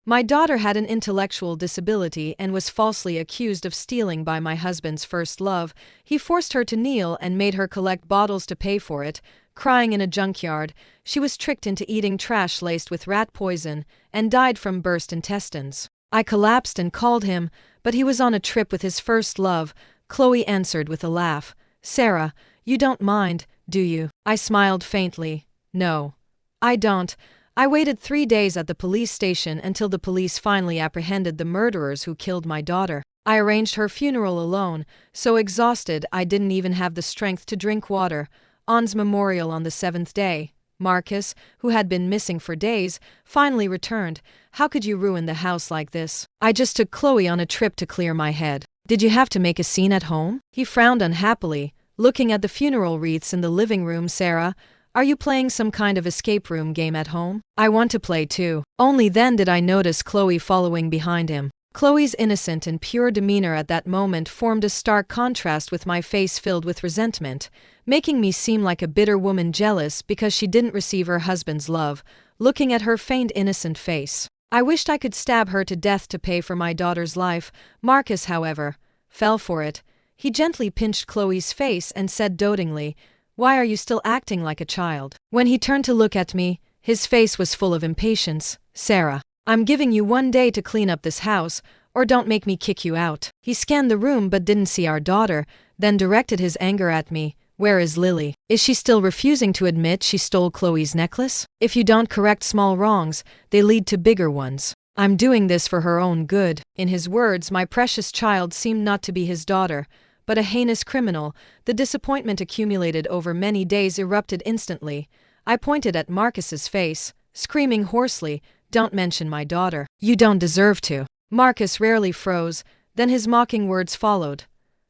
My daughter had an intellectual disability and was falsely accused of stealing by my husband's first love. He forced her to kneel and made her collect bottles to pay for it. Crying in a junkyard, she was tricked into eating trash laced with rat poison and died from burst intestines. I collapsed and called him, but he was on a trip with his first love. Chloe answered with a laugh. Sarah, you don't mind, do you? I smiled faintly. No. I don't. I waited 3 days at the police station until the police finally apprehended the murderers who killed my daughter. I arranged her funeral alone, so exhausted I didn't even have the strength to drink water. On's memorial on the 7th day. Marcus, who had been missing for days, finally returned. How could you ruin the house like this? I just took Chloe on a trip to clear my head. Did you have to make a scene at home? He frowned unhappily, looking at the funeral wreaths in the living room. Sarah, are you playing some kind of escape room game at home? I want to play too. Only then did I notice Chloe following behind him. Chloe's innocent and pure demeanor at that moment formed a stark contrast with my face filled with resentment, making me seem like a bitter woman jealous because she didn't receive her husband's love. Looking at her feigned innocent face, I wished I could stab her to death to pay for my daughter's life. Marcus, however, fell for it. He gently pinched Chloe's face and said dotingly, "Why are you still acting like a child?" When he turned to look at me, his face was full of impatience. Sarah, I'm giving you 1 day to clean up this house, or don't make me kick you out. He scanned the room but didn't see our daughter, then directed his anger at me. Where is Lily? Is she still refusing to admit she stole Chloe's necklace? If you don't correct small wrongs, they lead to bigger ones. I'm doing this for her own good. In his words, my precious child seemed not to be his daughter, but a heinous criminal. The disappointment accumulated over many days erupted instantly. I pointed at Marcus's face, screaming hoarsely, "Don't mention my daughter. You don't deserve to." Marcus rarely froze, then his mocking words followed.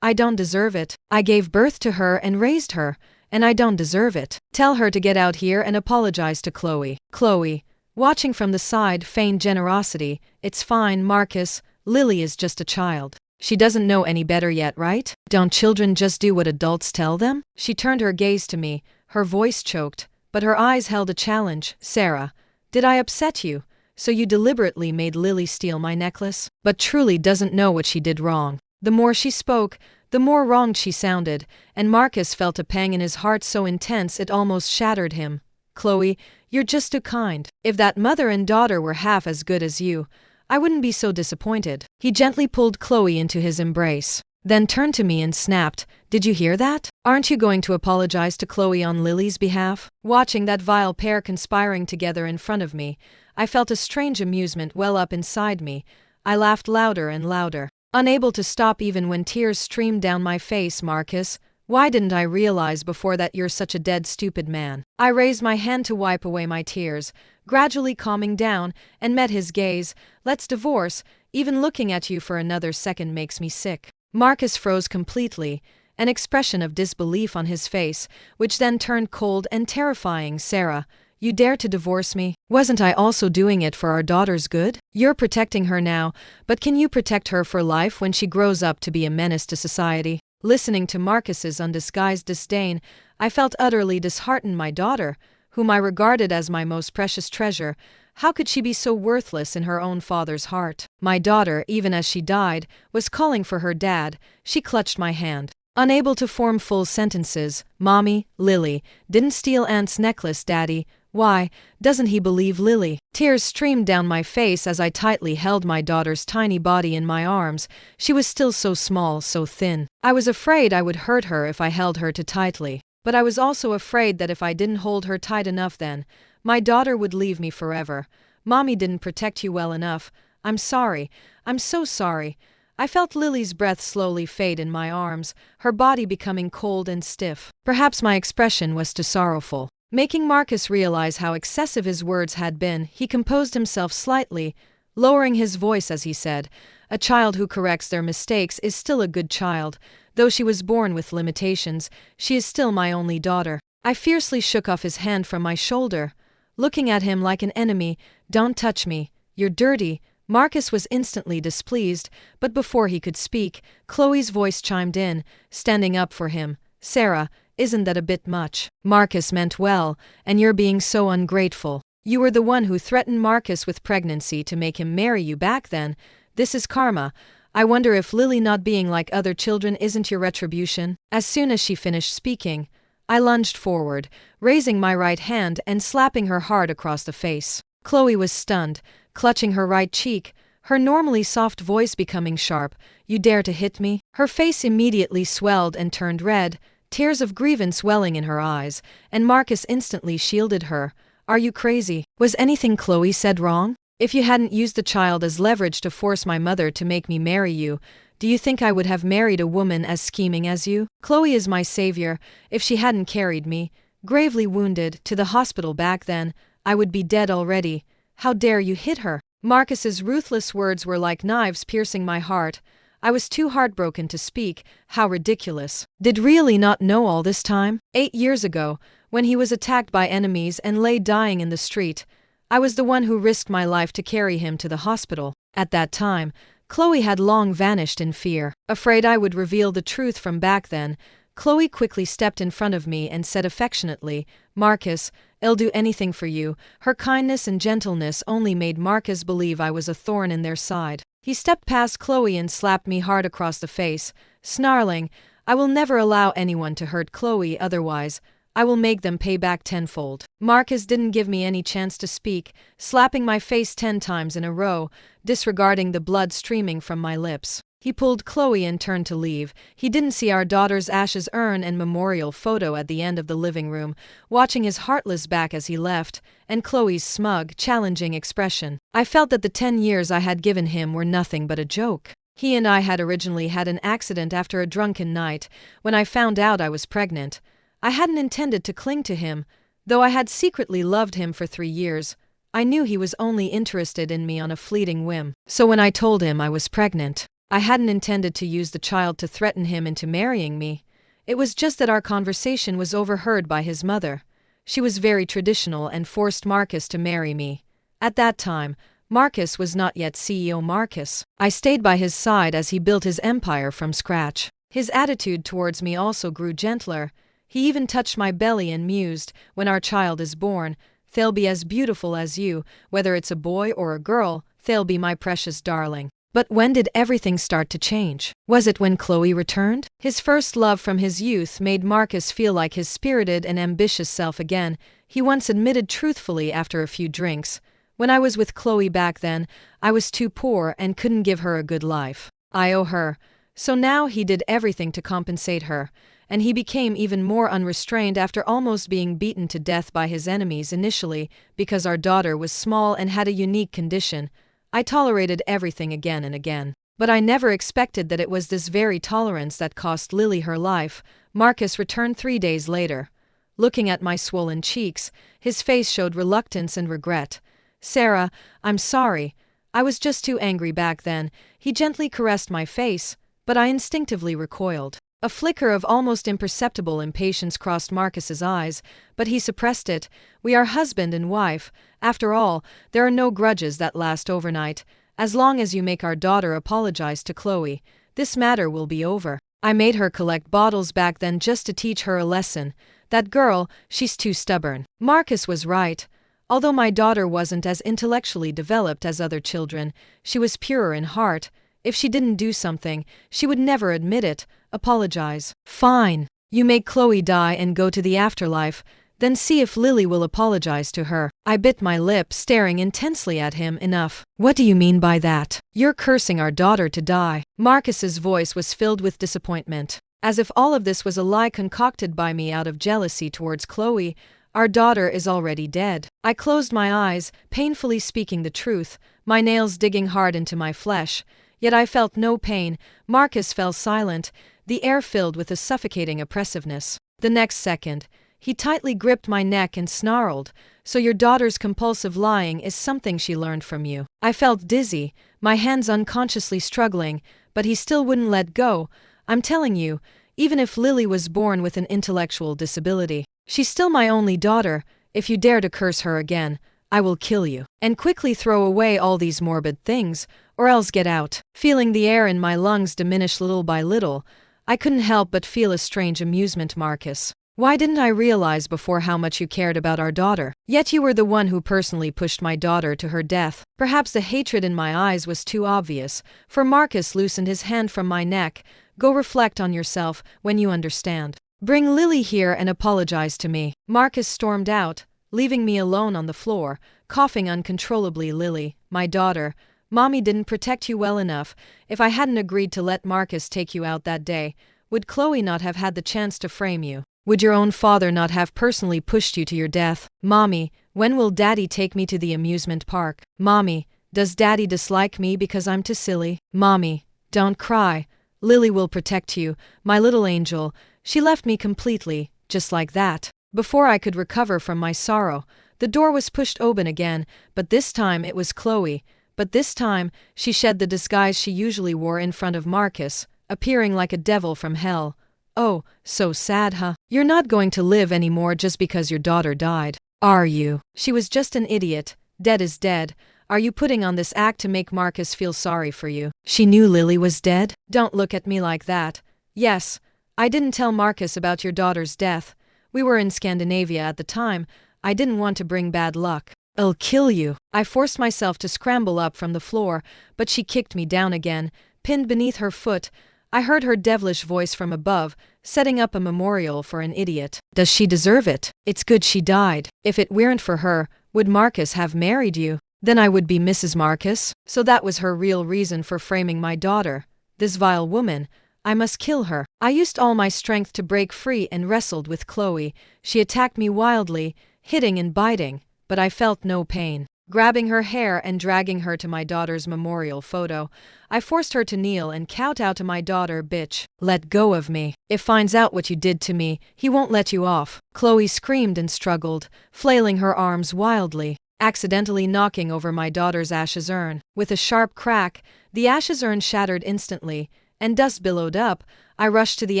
I don't deserve it. I gave birth to her and raised her, and I don't deserve it. Tell her to get out here and apologize to Chloe. Chloe, watching from the side, feigned generosity. It's fine, Marcus. Lily is just a child. She doesn't know any better yet, right? Don't children just do what adults tell them? She turned her gaze to me, her voice choked, but her eyes held a challenge. Sarah, did I upset you? So you deliberately made Lily steal my necklace? But truly doesn't know what she did wrong. The more she spoke, the more wronged she sounded, and Marcus felt a pang in his heart so intense it almost shattered him. Chloe, you're just too kind. If that mother and daughter were half as good as you, I wouldn't be so disappointed. He gently pulled Chloe into his embrace, then turned to me and snapped, "Did you hear that? Aren't you going to apologize to Chloe on Lily's behalf?" Watching that vile pair conspiring together in front of me, I felt a strange amusement well up inside me. I laughed louder and louder, unable to stop even when tears streamed down my face. Marcus, why didn't I realize before that you're such a dead stupid man? I raised my hand to wipe away my tears, gradually calming down, and met his gaze. Let's divorce. Even looking at you for another second makes me sick. Marcus froze completely, an expression of disbelief on his face, which then turned cold and terrifying. Sarah, you dare to divorce me? Wasn't I also doing it for our daughter's good? You're protecting her now, but can you protect her for life when she grows up to be a menace to society? Listening to Marcus's undisguised disdain, I felt utterly disheartened. My daughter, whom I regarded as my most precious treasure, how could she be so worthless in her own father's heart? My daughter, even as she died, was calling for her dad. She clutched my hand, unable to form full sentences. Mommy, Lily didn't steal Aunt's necklace, Daddy. Why doesn't he believe Lily? Tears streamed down my face as I tightly held my daughter's tiny body in my arms. She was still so small, so thin. I was afraid I would hurt her if I held her too tightly. But I was also afraid that if I didn't hold her tight enough, then my daughter would leave me forever. Mommy didn't protect you well enough. I'm sorry. I'm so sorry. I felt Lily's breath slowly fade in my arms, her body becoming cold and stiff. Perhaps my expression was too sorrowful, making Marcus realize how excessive his words had been. He composed himself slightly, lowering his voice as he said, "A child who corrects their mistakes is still a good child. Though she was born with limitations, she is still my only daughter." I fiercely shook off his hand from my shoulder, looking at him like an enemy. "Don't touch me. You're dirty." Marcus was instantly displeased, but before he could speak, Chloe's voice chimed in, standing up for him. "Sarah, isn't that a bit much? Marcus meant well, and you're being so ungrateful." You were the one who threatened Marcus with pregnancy to make him marry you back then. This is karma. I wonder if Lily not being like other children isn't your retribution?" As soon as she finished speaking, I lunged forward, raising my right hand and slapping her hard across the face. Chloe was stunned, clutching her right cheek, her normally soft voice becoming sharp. "You dare to hit me?" Her face immediately swelled and turned red, tears of grievance welling in her eyes, and Marcus instantly shielded her. "Are you crazy? Was anything Chloe said wrong? If you hadn't used the child as leverage to force my mother to make me marry you, do you think I would have married a woman as scheming as you? Chloe is my savior. If she hadn't carried me, gravely wounded, to the hospital back then, I would be dead already. How dare you hit her?" Marcus's ruthless words were like knives piercing my heart. I was too heartbroken to speak. How ridiculous. Did really not know all this time? 8 years ago, when he was attacked by enemies and lay dying in the street, I was the one who risked my life to carry him to the hospital. At that time, Chloe had long vanished in fear. Afraid I would reveal the truth from back then, Chloe quickly stepped in front of me and said affectionately, "Marcus, I'll do anything for you." Her kindness and gentleness only made Marcus believe I was a thorn in their side. He stepped past Chloe and slapped me hard across the face, snarling, "I will never allow anyone to hurt Chloe, otherwise I will make them pay back tenfold." Marcus didn't give me any chance to speak, slapping my face 10 times in a row, disregarding the blood streaming from my lips. He pulled Chloe and turned to leave. He didn't see our daughter's ashes urn and memorial photo at the end of the living room, watching his heartless back as he left, and Chloe's smug, challenging expression. I felt that the 10 years I had given him were nothing but a joke. He and I had originally had an accident after a drunken night, when I found out I was pregnant. I hadn't intended to cling to him, though I had secretly loved him for 3 years. I knew he was only interested in me on a fleeting whim. So when I told him I was pregnant, I hadn't intended to use the child to threaten him into marrying me. It was just that our conversation was overheard by his mother. She was very traditional and forced Marcus to marry me. At that time, Marcus was not yet CEO Marcus. I stayed by his side as he built his empire from scratch. His attitude towards me also grew gentler. He even touched my belly and mused, "When our child is born, they'll be as beautiful as you, whether it's a boy or a girl, they'll be my precious darling." But when did everything start to change? Was it when Chloe returned? His first love from his youth made Marcus feel like his spirited and ambitious self again. He once admitted truthfully after a few drinks, "When I was with Chloe back then, I was too poor and couldn't give her a good life. I owe her." So now he did everything to compensate her, and he became even more unrestrained after almost being beaten to death by his enemies initially because our daughter was small and had a unique condition. I tolerated everything again and again. But I never expected that it was this very tolerance that cost Lily her life. Marcus returned 3 days later. Looking at my swollen cheeks, his face showed reluctance and regret. "Sarah, I'm sorry. I was just too angry back then." He gently caressed my face, but I instinctively recoiled. A flicker of almost imperceptible impatience crossed Marcus's eyes, but he suppressed it. "We are husband and wife. After all, there are no grudges that last overnight. As long as you make our daughter apologize to Chloe, this matter will be over." I made her collect bottles back then just to teach her a lesson. "That girl, she's too stubborn." Marcus was right. Although my daughter wasn't as intellectually developed as other children, she was purer in heart. If she didn't do something, she would never admit it, apologize. "Fine. You make Chloe die and go to the afterlife, then see if Lily will apologize to her." I bit my lip, staring intensely at him. "Enough. What do you mean by that? You're cursing our daughter to die." Marcus's voice was filled with disappointment. As if all of this was a lie concocted by me out of jealousy towards Chloe. "Our daughter is already dead." I closed my eyes, painfully speaking the truth, my nails digging hard into my flesh. Yet I felt no pain. Marcus fell silent, the air filled with a suffocating oppressiveness. The next second, he tightly gripped my neck and snarled, "So your daughter's compulsive lying is something she learned from you." I felt dizzy, my hands unconsciously struggling, but he still wouldn't let go. "I'm telling you, even if Lily was born with an intellectual disability, she's still my only daughter. If you dare to curse her again, I will kill you. And quickly throw away all these morbid things, or else get out." Feeling the air in my lungs diminish little by little, I couldn't help but feel a strange amusement. "Marcus, why didn't I realize before how much you cared about our daughter? Yet you were the one who personally pushed my daughter to her death. Perhaps the hatred in my eyes was too obvious, for Marcus loosened his hand from my neck. Go reflect on yourself when you understand. Bring Lily here and apologize to me. Marcus stormed out, leaving me alone on the floor, coughing uncontrollably. Lily, my daughter, Mommy didn't protect you well enough. If I hadn't agreed to let Marcus take you out that day, would Chloe not have had the chance to frame you? Would your own father not have personally pushed you to your death? Mommy, when will Daddy take me to the amusement park? Mommy, does Daddy dislike me because I'm too silly? Mommy, don't cry. Lily will protect you, my little angel. She left me completely, just like that. Before I could recover from my sorrow, the door was pushed open again, but this time it was Chloe. But this time, she shed the disguise she usually wore in front of Marcus, appearing like a devil from hell. Oh, so sad, huh? You're not going to live anymore just because your daughter died, are you? She was just an idiot. Dead is dead. Are you putting on this act to make Marcus feel sorry for you? She knew Lily was dead? Don't look at me like that. Yes, I didn't tell Marcus about your daughter's death. We were in Scandinavia at the time. I didn't want to bring bad luck. I'll kill you. I forced myself to scramble up from the floor, but she kicked me down again, pinned beneath her foot. I heard her devilish voice from above, setting up a memorial for an idiot. Does she deserve it? It's good she died. If it weren't for her, would Marcus have married you? Then I would be Mrs. Marcus. So that was her real reason for framing my daughter. This vile woman. I must kill her. I used all my strength to break free and wrestled with Chloe. She attacked me wildly, hitting and biting, but I felt no pain. Grabbing her hair and dragging her to my daughter's memorial photo, I forced her to kneel and kowtow to my daughter. Bitch, let go of me. If finds out what you did to me, he won't let you off. Chloe screamed and struggled, flailing her arms wildly, accidentally knocking over my daughter's ashes urn. With a sharp crack, the ashes urn shattered instantly, and dust billowed up. I rushed to the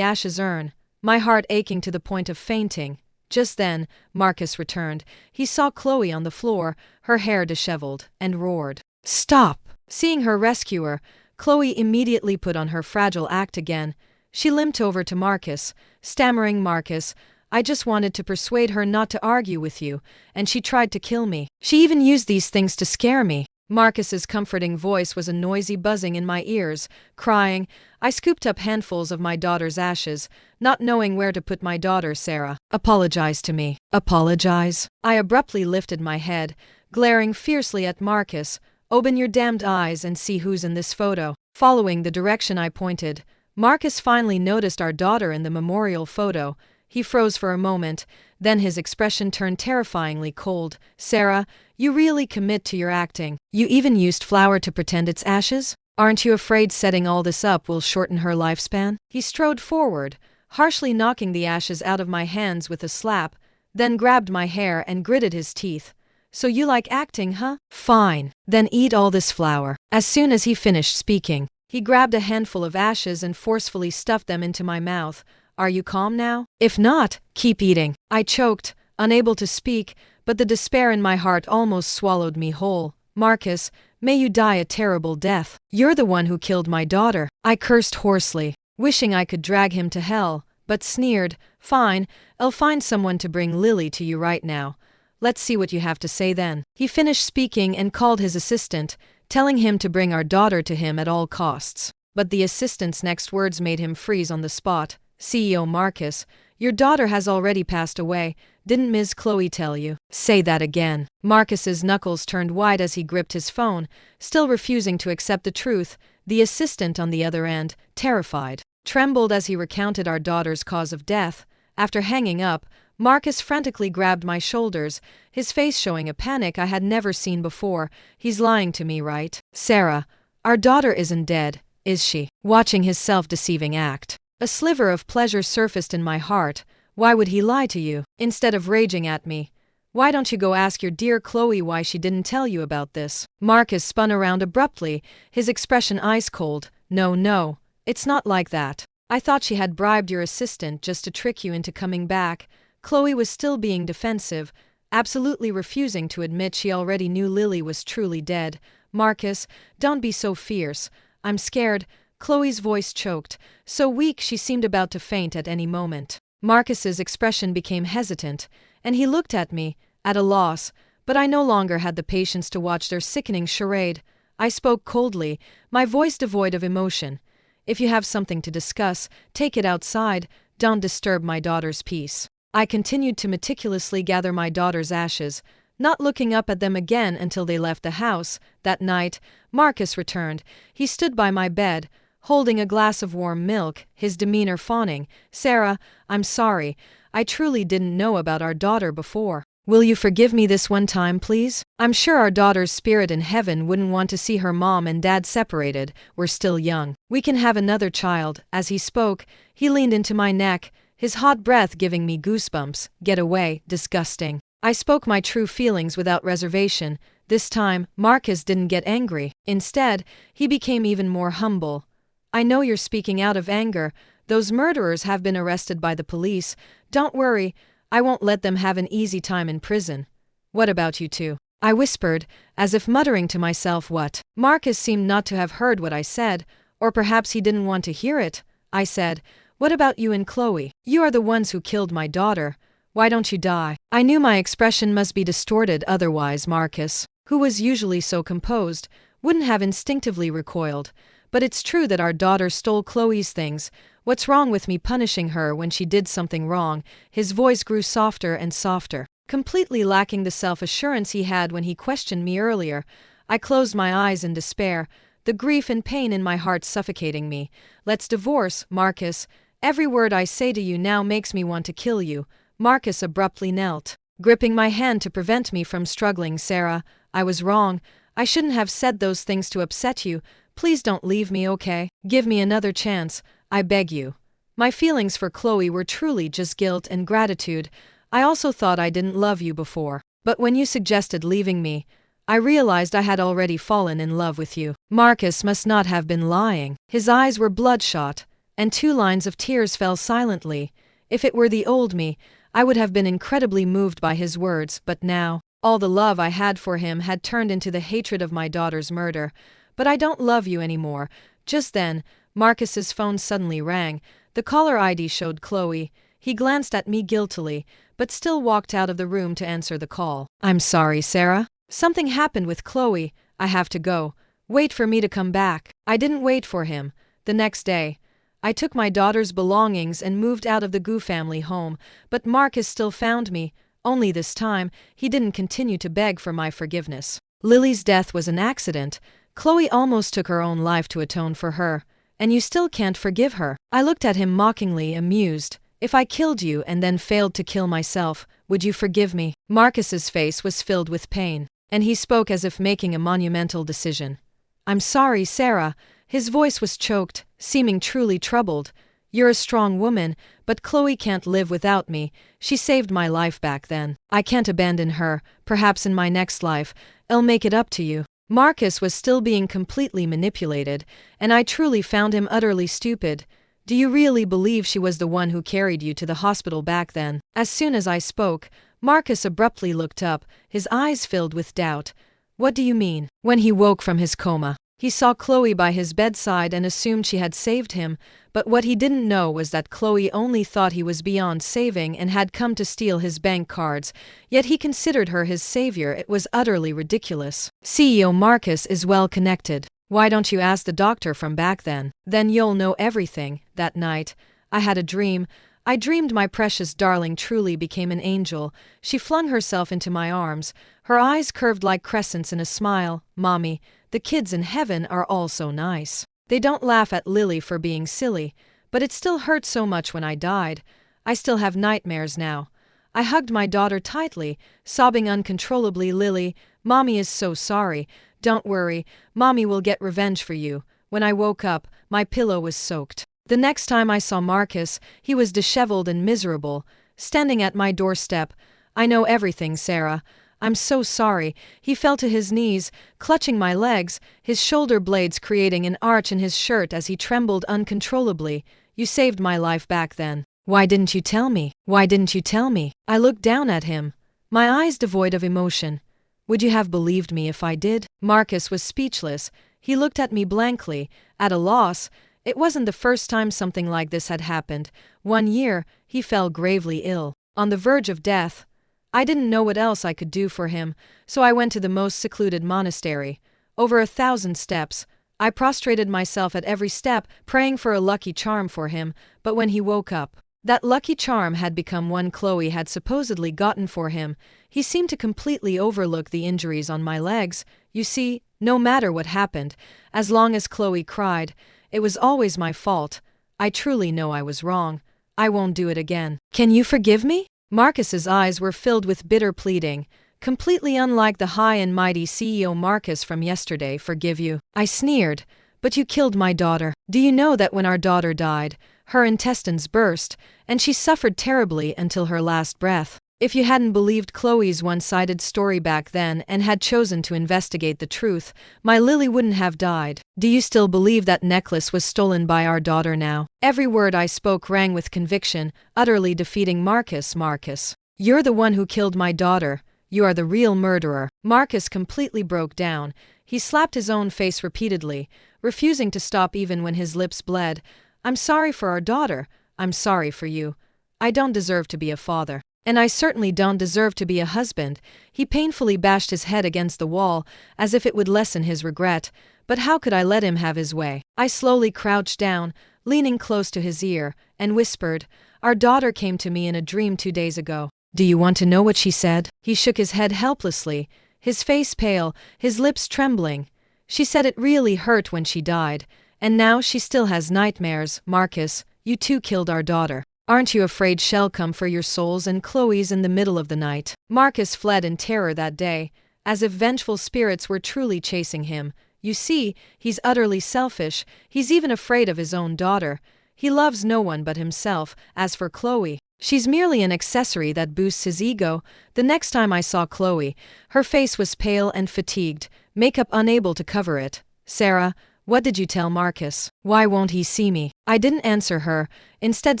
ashes urn, my heart aching to the point of fainting. Just then, Marcus returned. He saw Chloe on the floor, her hair disheveled, and roared, "Stop!" Seeing her rescuer, Chloe immediately put on her fragile act again. She limped over to Marcus, stammering, "Marcus, I just wanted to persuade her not to argue with you, and she tried to kill me. She even used these things to scare me." Marcus's comforting voice was a noisy buzzing in my ears, crying. I scooped up handfuls of my daughter's ashes, not knowing where to put my daughter. "Sarah, apologize to me." "Apologize?" I abruptly lifted my head, glaring fiercely at Marcus. "Open your damned eyes and see who's in this photo." Following the direction I pointed, Marcus finally noticed our daughter in the memorial photo. He froze for a moment, then his expression turned terrifyingly cold. "Sarah, you really commit to your acting. You even used flour to pretend it's ashes? Aren't you afraid setting all this up will shorten her lifespan?" He strode forward, harshly knocking the ashes out of my hands with a slap, then grabbed my hair and gritted his teeth. "So you like acting, huh? Fine. Then eat all this flour." As soon as he finished speaking, he grabbed a handful of ashes and forcefully stuffed them into my mouth. "Are you calm now? If not, keep eating." I choked, unable to speak, but the despair in my heart almost swallowed me whole. "Marcus, may you die a terrible death. You're the one who killed my daughter." I cursed hoarsely, wishing I could drag him to hell, but sneered, "Fine, I'll find someone to bring Lily to you right now. Let's see what you have to say then." He finished speaking and called his assistant, telling him to bring our daughter to him at all costs. But the assistant's next words made him freeze on the spot. "CEO Marcus, your daughter has already passed away. Didn't Ms. Chloe tell you?" "Say that again." Marcus's knuckles turned white as he gripped his phone, still refusing to accept the truth. The assistant on the other end, terrified, trembled as he recounted our daughter's cause of death. After hanging up, Marcus frantically grabbed my shoulders, his face showing a panic I had never seen before. "He's lying to me, right? Sarah, our daughter isn't dead, is she?" Watching his self-deceiving act, a sliver of pleasure surfaced in my heart. Why would he lie to you? Instead of raging at me, "Why don't you go ask your dear Chloe why she didn't tell you about this?" Marcus spun around abruptly, his expression ice cold. No, it's not like that. I thought she had bribed your assistant just to trick you into coming back." Chloe was still being defensive, absolutely refusing to admit she already knew Lily was truly dead. "Marcus, don't be so fierce. I'm scared." Chloe's voice choked, so weak she seemed about to faint at any moment. Marcus's expression became hesitant, and he looked at me, at a loss, but I no longer had the patience to watch their sickening charade. I spoke coldly, my voice devoid of emotion. If you have something to discuss, take it outside, don't disturb my daughter's peace. I continued to meticulously gather my daughter's ashes, not looking up at them again until they left the house. That night, Marcus returned. He stood by my bed, holding a glass of warm milk, his demeanor fawning. "Sarah, I'm sorry. I truly didn't know about our daughter before. Will you forgive me this one time, please? I'm sure our daughter's spirit in heaven wouldn't want to see her mom and dad separated. We're still young. We can have another child." As he spoke, he leaned into my neck, his hot breath giving me goosebumps. "Get away, disgusting." I spoke my true feelings without reservation. This time, Marcus didn't get angry. Instead, he became even more humble. "I know you're speaking out of anger. Those murderers have been arrested by the police. Don't worry, I won't let them have an easy time in prison. What about you two?" I whispered, as if muttering to myself what. Marcus seemed not to have heard what I said, or perhaps he didn't want to hear it. I said, "What about you and Chloe? You are the ones who killed my daughter. Why don't you die?" I knew my expression must be distorted, otherwise Marcus, who was usually so composed, wouldn't have instinctively recoiled. "But it's true that our daughter stole Chloe's things. What's wrong with me punishing her when she did something wrong?" His voice grew softer and softer, completely lacking the self-assurance he had when he questioned me earlier. I closed my eyes in despair, the grief and pain in my heart suffocating me. "Let's divorce, Marcus. Every word I say to you now makes me want to kill you." Marcus abruptly knelt, gripping my hand to prevent me from struggling. "Sarah, I was wrong. I shouldn't have said those things to upset you. Please don't leave me, okay? Give me another chance, I beg you." My feelings for Chloe were truly just guilt and gratitude. I also thought I didn't love you before. But when you suggested leaving me, I realized I had already fallen in love with you. Marcus must not have been lying. His eyes were bloodshot, and 2 lines of tears fell silently. If it were the old me, I would have been incredibly moved by his words, but now, all the love I had for him had turned into the hatred of my daughter's murder. "But I don't love you anymore." Just then, Marcus's phone suddenly rang. The caller ID showed Chloe. He glanced at me guiltily, but still walked out of the room to answer the call. "I'm sorry, Sarah. Something happened with Chloe. I have to go. Wait for me to come back." I didn't wait for him. The next day, I took my daughter's belongings and moved out of the Gu family home, but Marcus still found me. Only this time, he didn't continue to beg for my forgiveness. "Lily's death was an accident. Chloe almost took her own life to atone for her. And you still can't forgive her." I looked at him mockingly, amused. "If I killed you and then failed to kill myself, would you forgive me?" Marcus's face was filled with pain, and he spoke as if making a monumental decision. "I'm sorry, Sarah." His voice was choked, seeming truly troubled. "You're a strong woman, but Chloe can't live without me. She saved my life back then. I can't abandon her. Perhaps in my next life, I'll make it up to you." Marcus was still being completely manipulated, and I truly found him utterly stupid. "Do you really believe she was the one who carried you to the hospital back then?" As soon as I spoke, Marcus abruptly looked up, his eyes filled with doubt. "What do you mean?" "When he woke from his coma, he saw Chloe by his bedside and assumed she had saved him, but what he didn't know was that Chloe only thought he was beyond saving and had come to steal his bank cards, yet he considered her his savior. It was utterly ridiculous. CEO Marcus is well connected. Why don't you ask the doctor from back then? Then you'll know everything." That night, I had a dream. I dreamed my precious darling truly became an angel. She flung herself into my arms, her eyes curved like crescents in a smile. "Mommy, the kids in heaven are all so nice. They don't laugh at Lily for being silly, but it still hurt so much when I died. I still have nightmares now." I hugged my daughter tightly, sobbing uncontrollably. "Lily, Mommy is so sorry. Don't worry, Mommy will get revenge for you." When I woke up, my pillow was soaked. The next time I saw Marcus, he was disheveled and miserable, standing at my doorstep. "I know everything, Sarah. I'm so sorry." He fell to his knees, clutching my legs, his shoulder blades creating an arch in his shirt as he trembled uncontrollably. "You saved my life back then. Why didn't you tell me? Why didn't you tell me?" I looked down at him, my eyes devoid of emotion. "Would you have believed me if I did?" Marcus was speechless. He looked at me blankly, at a loss. It wasn't the first time something like this had happened. One year, he fell gravely ill, on the verge of death. I didn't know what else I could do for him, so I went to the most secluded monastery. Over 1,000 steps. I prostrated myself at every step, praying for a lucky charm for him, but when he woke up, that lucky charm had become one Chloe had supposedly gotten for him. He seemed to completely overlook the injuries on my legs. You see, no matter what happened, as long as Chloe cried, it was always my fault. I truly know I was wrong. I won't do it again. Can you forgive me? Marcus's eyes were filled with bitter pleading, completely unlike the high and mighty CEO Marcus from yesterday. Forgive you? I sneered. But you killed my daughter. Do you know that when our daughter died, her intestines burst, and she suffered terribly until her last breath? If you hadn't believed Chloe's one-sided story back then and had chosen to investigate the truth, my Lily wouldn't have died. Do you still believe that necklace was stolen by our daughter now? Every word I spoke rang with conviction, utterly defeating Marcus. Marcus, you're the one who killed my daughter. You are the real murderer. Marcus completely broke down. He slapped his own face repeatedly, refusing to stop even when his lips bled. I'm sorry for our daughter. I'm sorry for you. I don't deserve to be a father. And I certainly don't deserve to be a husband. He painfully bashed his head against the wall, as if it would lessen his regret. But how could I let him have his way? I slowly crouched down, leaning close to his ear, and whispered, "Our daughter came to me in a dream 2 days ago. Do you want to know what she said?" He shook his head helplessly, his face pale, his lips trembling. She said it really hurt when she died, and now she still has nightmares. Marcus, you too killed our daughter. Aren't you afraid she'll come for your souls and Chloe's in the middle of the night? Marcus fled in terror that day, as if vengeful spirits were truly chasing him. You see, he's utterly selfish. He's even afraid of his own daughter. He loves no one but himself. As for Chloe, she's merely an accessory that boosts his ego. The next time I saw Chloe, her face was pale and fatigued, makeup unable to cover it. Sarah, what did you tell Marcus? Why won't he see me? I didn't answer her, instead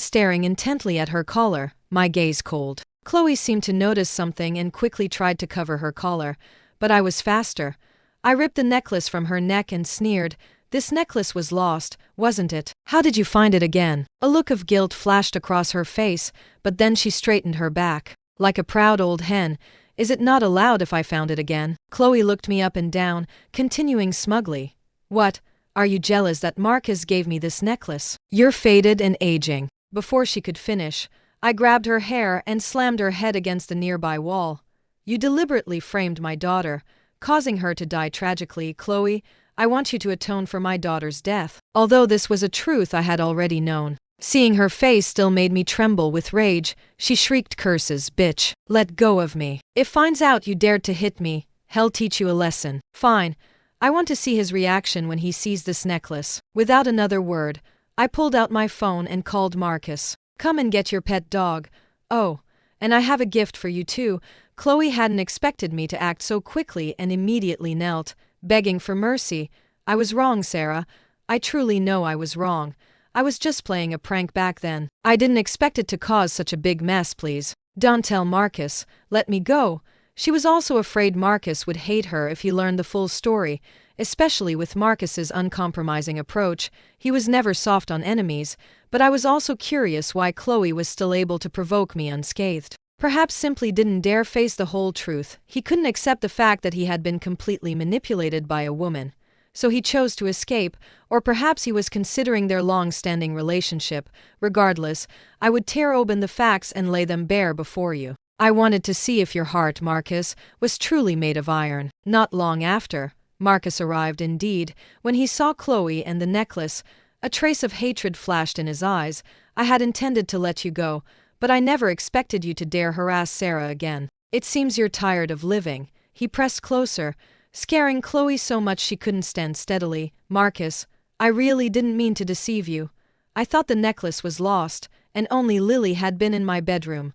staring intently at her collar, my gaze cold. Chloe seemed to notice something and quickly tried to cover her collar, but I was faster. I ripped the necklace from her neck and sneered. This necklace was lost, wasn't it? How did you find it again? A look of guilt flashed across her face, but then she straightened her back. Like a proud old hen, is it not allowed if I found it again? Chloe looked me up and down, continuing smugly. What? Are you jealous that Marcus gave me this necklace? You're faded and aging. Before she could finish, I grabbed her hair and slammed her head against the nearby wall. You deliberately framed my daughter, causing her to die tragically. Chloe, I want you to atone for my daughter's death. Although this was a truth I had already known. Seeing her face still made me tremble with rage. She shrieked curses. Bitch, let go of me. If finds out you dared to hit me, hell teach you a lesson. Fine. I want to see his reaction when he sees this necklace. Without another word, I pulled out my phone and called Marcus. Come and get your pet dog. Oh, and I have a gift for you too. Chloe hadn't expected me to act so quickly and immediately knelt, begging for mercy. I was wrong, Sarah. I truly know I was wrong. I was just playing a prank back then. I didn't expect it to cause such a big mess. Please, don't tell Marcus. Let me go. She was also afraid Marcus would hate her if he learned the full story, especially with Marcus's uncompromising approach. He was never soft on enemies, but I was also curious why Chloe was still able to provoke me unscathed. Perhaps simply didn't dare face the whole truth. He couldn't accept the fact that he had been completely manipulated by a woman. So he chose to escape, or perhaps he was considering their long-standing relationship. Regardless, I would tear open the facts and lay them bare before you. I wanted to see if your heart, Marcus, was truly made of iron. Not long after, Marcus arrived indeed. When he saw Chloe and the necklace, a trace of hatred flashed in his eyes. I had intended to let you go, but I never expected you to dare harass Sarah again. It seems you're tired of living. He pressed closer, scaring Chloe so much she couldn't stand steadily. Marcus, I really didn't mean to deceive you. I thought the necklace was lost, and only Lily had been in my bedroom.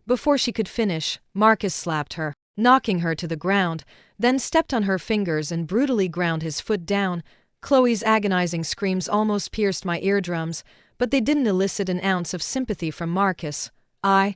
Before she could finish, Marcus slapped her, knocking her to the ground, then stepped on her fingers and brutally ground his foot down. Chloe's agonizing screams almost pierced my eardrums, but they didn't elicit an ounce of sympathy from Marcus. I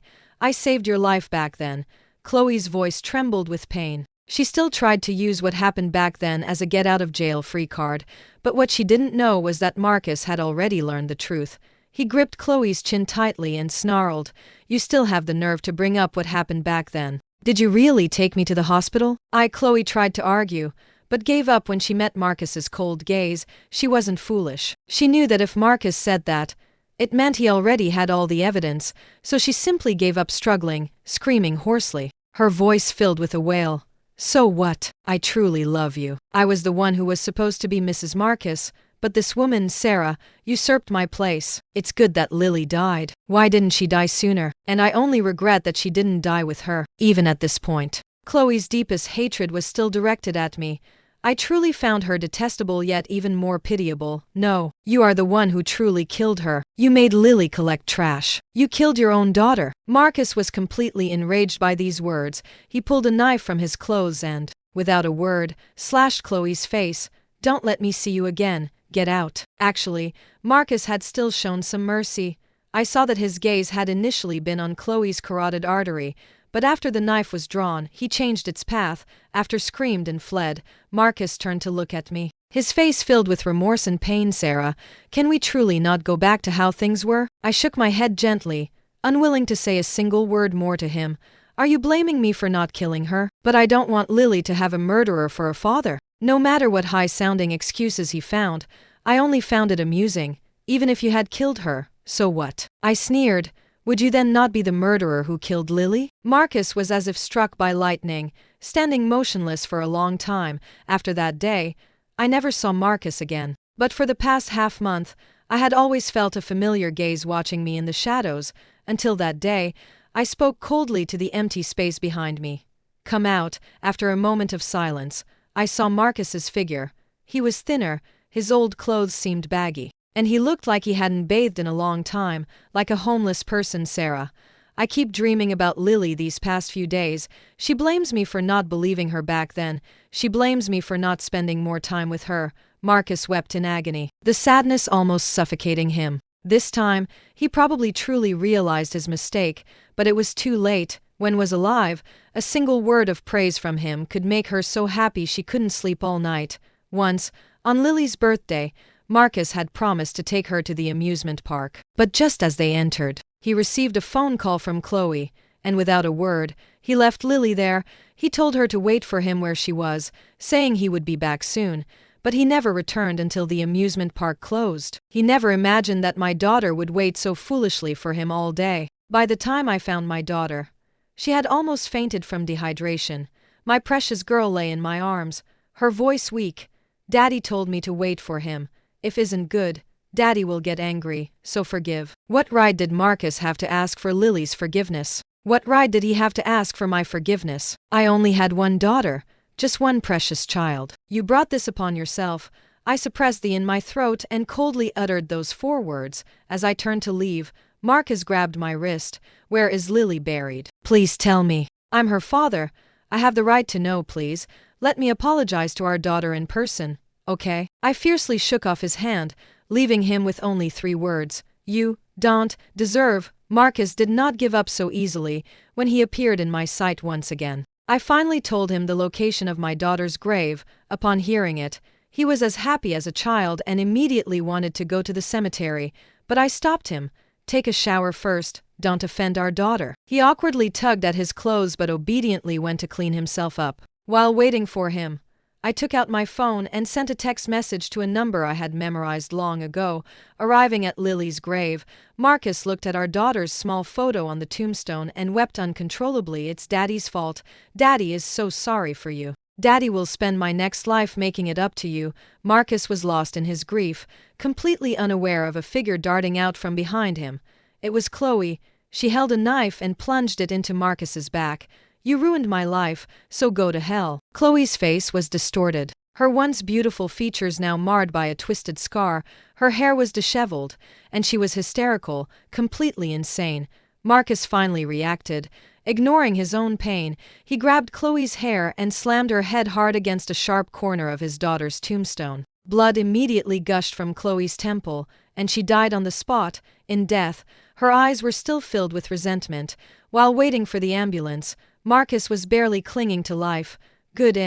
saved your life back then. Chloe's voice trembled with pain. She still tried to use what happened back then as a get-out-of-jail-free card, but what she didn't know was that Marcus had already learned the truth. He gripped Chloe's chin tightly and snarled, "You still have the nerve to bring up what happened back then. Did you really take me to the hospital?" Chloe tried to argue, but gave up when she met Marcus's cold gaze. She wasn't foolish. She knew that if Marcus said that, it meant he already had all the evidence, so she simply gave up struggling, screaming hoarsely. Her voice filled with a wail. "So what? I truly love you. I was the one who was supposed to be Mrs. Marcus, but this woman, Sarah, usurped my place. It's good that Lily died. Why didn't she die sooner? And I only regret that she didn't die with her." Even at this point, Chloe's deepest hatred was still directed at me. I truly found her detestable yet even more pitiable. "No, you are the one who truly killed her. You made Lily collect trash. You killed your own daughter." Marcus was completely enraged by these words. He pulled a knife from his clothes and, without a word, slashed Chloe's face. "Don't let me see you again. Get out." Actually, Marcus had still shown some mercy. I saw that his gaze had initially been on Chloe's carotid artery, but after the knife was drawn, he changed its path. After screamed and fled, Marcus turned to look at me. His face filled with remorse and pain. "Sarah, can we truly not go back to how things were?" I shook my head gently, unwilling to say a single word more to him. "Are you blaming me for not killing her? But I don't want Lily to have a murderer for a father." No matter what high-sounding excuses he found, I only found it amusing. "Even if you had killed her, so what?" I sneered. "Would you then not be the murderer who killed Lily?" Marcus was as if struck by lightning, standing motionless for a long time. After that day, I never saw Marcus again. But for the past half-month, I had always felt a familiar gaze watching me in the shadows. Until that day, I spoke coldly to the empty space behind me. "Come out." After a moment of silence, I saw Marcus's figure. He was thinner, his old clothes seemed baggy, and he looked like he hadn't bathed in a long time, like a homeless person. "Sarah, I keep dreaming about Lily these past few days. She blames me for not believing her back then. She blames me for not spending more time with her." Marcus wept in agony, the sadness almost suffocating him. This time, he probably truly realized his mistake, but it was too late. When was alive, a single word of praise from him could make her so happy she couldn't sleep all night. Once, on Lily's birthday, Marcus had promised to take her to the amusement park. But just as they entered, he received a phone call from Chloe, and without a word, he left Lily there. He told her to wait for him where she was, saying he would be back soon, but he never returned until the amusement park closed. He never imagined that my daughter would wait so foolishly for him all day. By the time I found my daughter, she had almost fainted from dehydration. My precious girl lay in my arms, her voice weak. "Daddy told me to wait for him. If isn't good, Daddy will get angry, so forgive." What right did Marcus have to ask for Lily's forgiveness? What right did he have to ask for my forgiveness? I only had one daughter, just one precious child. "You brought this upon yourself." I suppressed the in my throat and coldly uttered those 4 words. As I turned to leave, Marcus grabbed my wrist. "Where is Lily buried? Please tell me. I'm her father. I have the right to know, please. Let me apologize to our daughter in person, okay?" I fiercely shook off his hand, leaving him with only 3 words. "You don't deserve." Marcus did not give up so easily. When he appeared in my sight once again, I finally told him the location of my daughter's grave. Upon hearing it, he was as happy as a child and immediately wanted to go to the cemetery, but I stopped him. "Take a shower first, don't offend our daughter." He awkwardly tugged at his clothes but obediently went to clean himself up. While waiting for him, I took out my phone and sent a text message to a number I had memorized long ago. Arriving at Lily's grave, Marcus looked at our daughter's small photo on the tombstone and wept uncontrollably. "It's Daddy's fault. Daddy is so sorry for you. Daddy will spend my next life making it up to you." Marcus was lost in his grief, completely unaware of a figure darting out from behind him. It was Chloe. She held a knife and plunged it into Marcus's back. "You ruined my life, so go to hell." Chloe's face was distorted, her once beautiful features now marred by a twisted scar. Her hair was disheveled, and she was hysterical, completely insane. Marcus finally reacted. Ignoring his own pain, he grabbed Chloe's hair and slammed her head hard against a sharp corner of his daughter's tombstone. Blood immediately gushed from Chloe's temple, and she died on the spot. In death, her eyes were still filled with resentment. While waiting for the ambulance, Marcus was barely clinging to life. "Good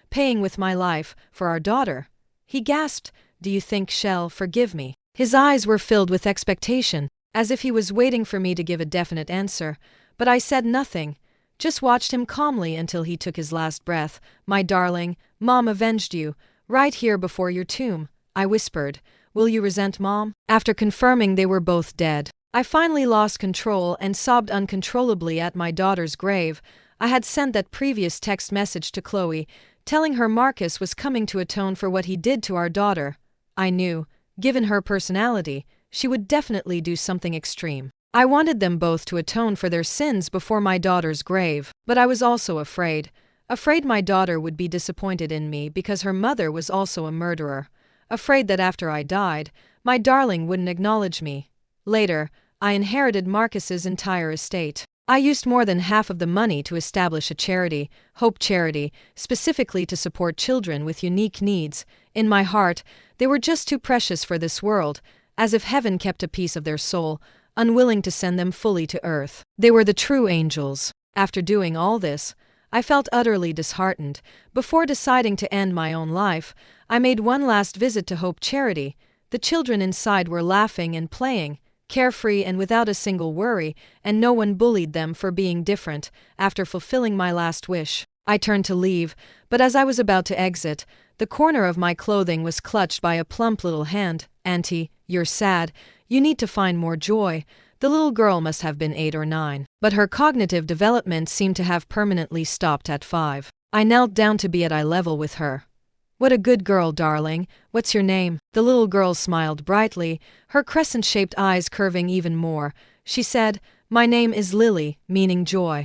paying with my life, for our daughter." He gasped. "Do you think she'll forgive me?" His eyes were filled with expectation, as if he was waiting for me to give a definite answer, but I said nothing, just watched him calmly until he took his last breath. "My darling, Mom avenged you, right here before your tomb," I whispered. "Will you resent Mom?" After confirming they were both dead, I finally lost control and sobbed uncontrollably at my daughter's grave. I had sent that previous text message to Chloe, telling her Marcus was coming to atone for what he did to our daughter. I knew, given her personality, she would definitely do something extreme. I wanted them both to atone for their sins before my daughter's grave, but I was also afraid my daughter would be disappointed in me because her mother was also a murderer, afraid that after I died, my darling wouldn't acknowledge me. Later, I inherited Marcus's entire estate. I used more than half of the money to establish a charity, Hope Charity, specifically to support children with unique needs. In my heart, they were just too precious for this world, as if heaven kept a piece of their soul, unwilling to send them fully to earth. They were the true angels. After doing all this, I felt utterly disheartened. Before deciding to end my own life, I made one last visit to Hope Charity. The children inside were laughing and playing, carefree and without a single worry, and no one bullied them for being different. After fulfilling my last wish, I turned to leave, but as I was about to exit, the corner of my clothing was clutched by a plump little hand. "Auntie, you're sad. You need to find more joy." The little girl must have been 8 or 9, but her cognitive development seemed to have permanently stopped at 5. I knelt down to be at eye level with her. "What a good girl, darling. What's your name?" The little girl smiled brightly, her crescent-shaped eyes curving even more. She said, "My name is Lily, meaning joy."